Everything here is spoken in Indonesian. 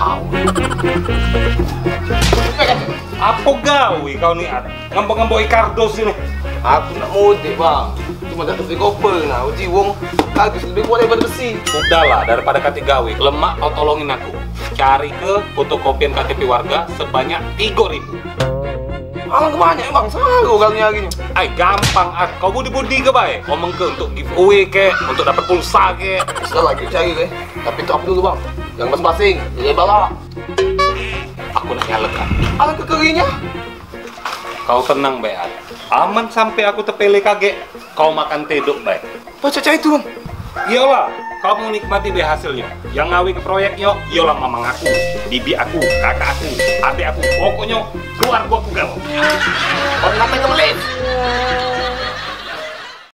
tahu. Apa gawe kau nih? Ngambek-ngambek kardos ini. Aku nak mudik bang. Cuma dah beli koper nah. Uji wong habis lebih kuat daripada besi. Udahlah, daripada kati gawe, lemak kau tolongin aku. Cari ke fotokopian KTP warga sebanyak 3.000. Alang kebanyak bang, saru kali hari ni. Ay, gampang ah. Kau budi-budi ke baik? Ngomong ke untuk giveaway ke, untuk dapat pulsa ke. Sudah lagi cari ke. Tapi tu apa dulu bang? Jangan basing-basing. Jadi balak. Aku nak nyalek kan. Alang kekerinya. Kau tenang baik. Aman sampai aku tepele kaget. Kau makan teduk baik. Baca cari tu bang. Iyalah, kau mau nikmati deh hasilnya. Yang ngawi ke proyeknya, iyalah mamang aku, bibi aku, kakak aku, adik aku. Pokoknya keluarga aku galau. Kau ngapain kembali?